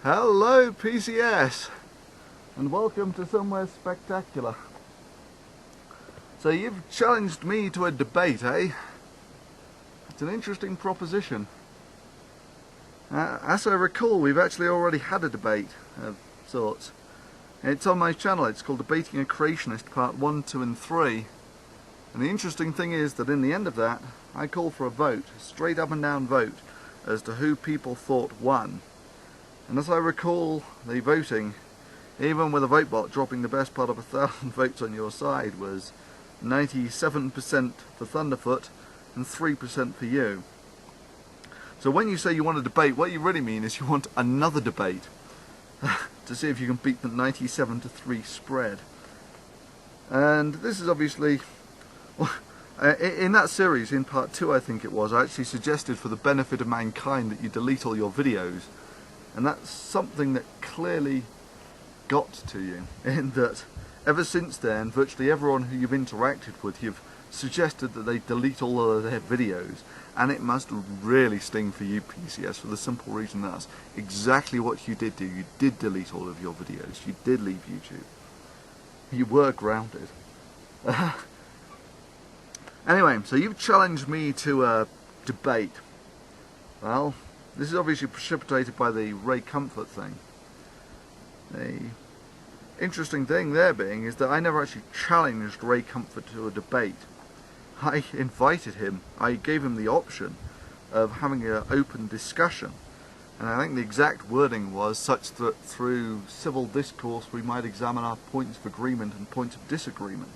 Hello PCS, and welcome to Somewhere Spectacular. So you've challenged me to a debate, eh? It's an interesting proposition. As I recall, we've actually already had a debate of sorts. It's on my channel. It's called Debating a Creationist Part 1, 2 and 3. And the interesting thing is that in the end of that, I call for a vote, a straight up and down vote, as to who people thought won. And as I recall the voting, even with a vote bot dropping the best part of 1,000 votes on your side, was 97% for Tfoot and 3% for you. So when you say you want a debate, what you really mean is you want another debate to see if you can beat the 97-3 spread. And this is obviously, in that series, in part 2 I think it was, I actually suggested for the benefit of mankind that you delete all your videos. And that's something that clearly got to you, in that ever since then, virtually everyone who you've interacted with, you've suggested that they delete all of their videos. And it must really sting for you, PCS, for the simple reason that's exactly what you did do. You did delete all of your videos. You did leave YouTube. You were grounded. Anyway, so you've challenged me to a debate. Well, this is obviously precipitated by the Ray Comfort thing. The interesting thing there being is that I never actually challenged Ray Comfort to a debate. I invited him, I gave him the option of having an open discussion. And I think the exact wording was such that through civil discourse we might examine our points of agreement and points of disagreement.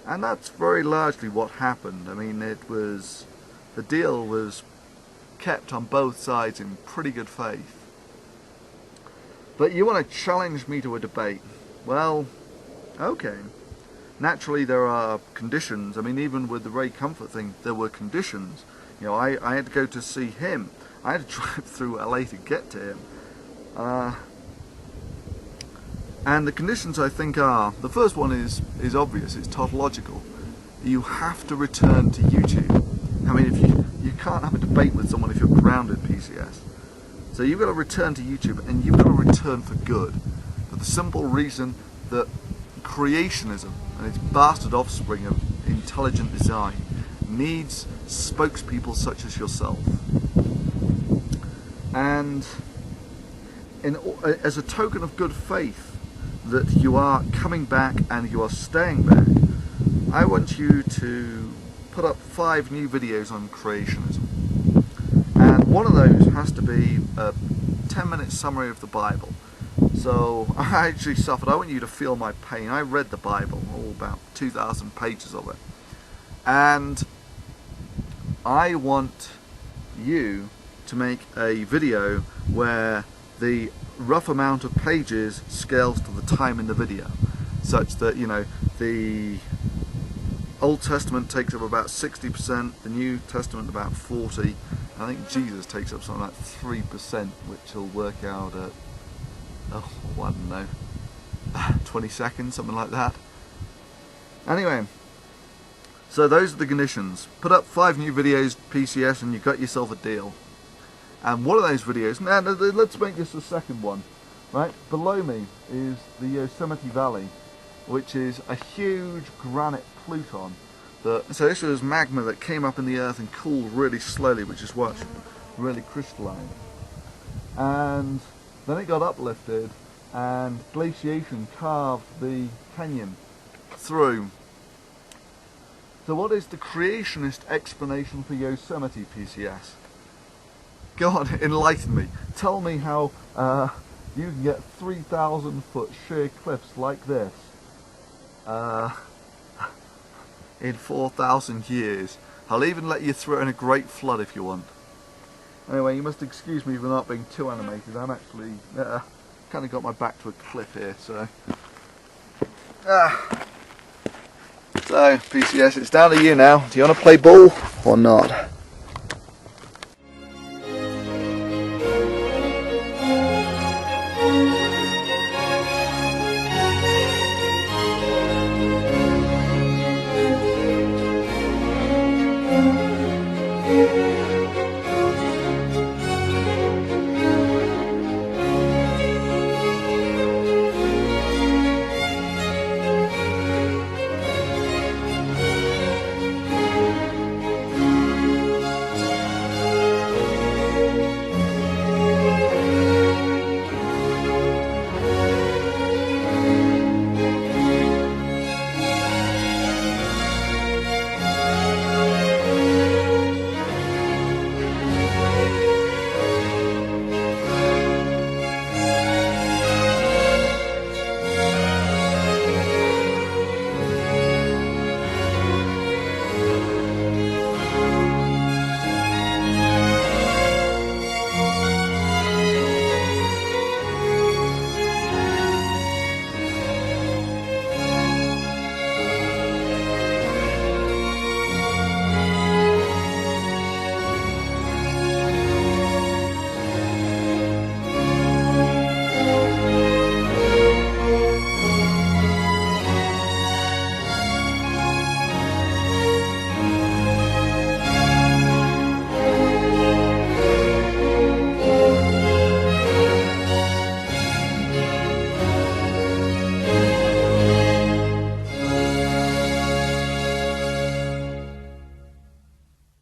And that's very largely what happened. I mean, the deal was kept on both sides in pretty good faith. But you want to challenge me to a debate? Well, okay. Naturally there are conditions. I mean, even with the Ray Comfort thing, there were conditions. You know, I had to go to see him. I had to drive through LA to get to him. And the conditions, I think, are, the first one is obvious, it's tautological. You have to return to YouTube. I mean, if you can't have a debate with someone if you're grounded, PCS. So you've got to return to YouTube, and you've got to return for good. For the simple reason that creationism and its bastard offspring of intelligent design needs spokespeople such as yourself. And as a token of good faith that you are coming back and you are staying back, I want you to put up 5 new videos on creationism. And one of those has to be a 10-minute summary of the Bible. So I actually suffered. I want you to feel my pain. I read the Bible, all about 2,000 pages of it. And I want you to make a video where the rough amount of pages scales to the time in the video, such that, you know, the Old Testament takes up about 60%, the New Testament about 40%. I think Jesus takes up something like 3%, which will work out at, oh, I don't know, 20 seconds, something like that. Anyway, so those are the conditions. Put up 5 new videos, PCS, and you've got yourself a deal. And one of those videos, now let's make this the second one, right? Below me is the Yosemite Valley, which is a huge granite pluton. So this was magma that came up in the earth and cooled really slowly, which is what's really crystalline. And then it got uplifted and glaciation carved the canyon through. So what is the creationist explanation for Yosemite, PCS? Go on, enlighten me. Tell me how you can get 3,000 foot sheer cliffs like this in 4,000 years. I'll even let you throw in a great flood if you want. Anyway, you must excuse me for not being too animated. I'm actually kind of got my back to a cliff here, so. So, PCS, it's down to you now. Do you want to play ball or not?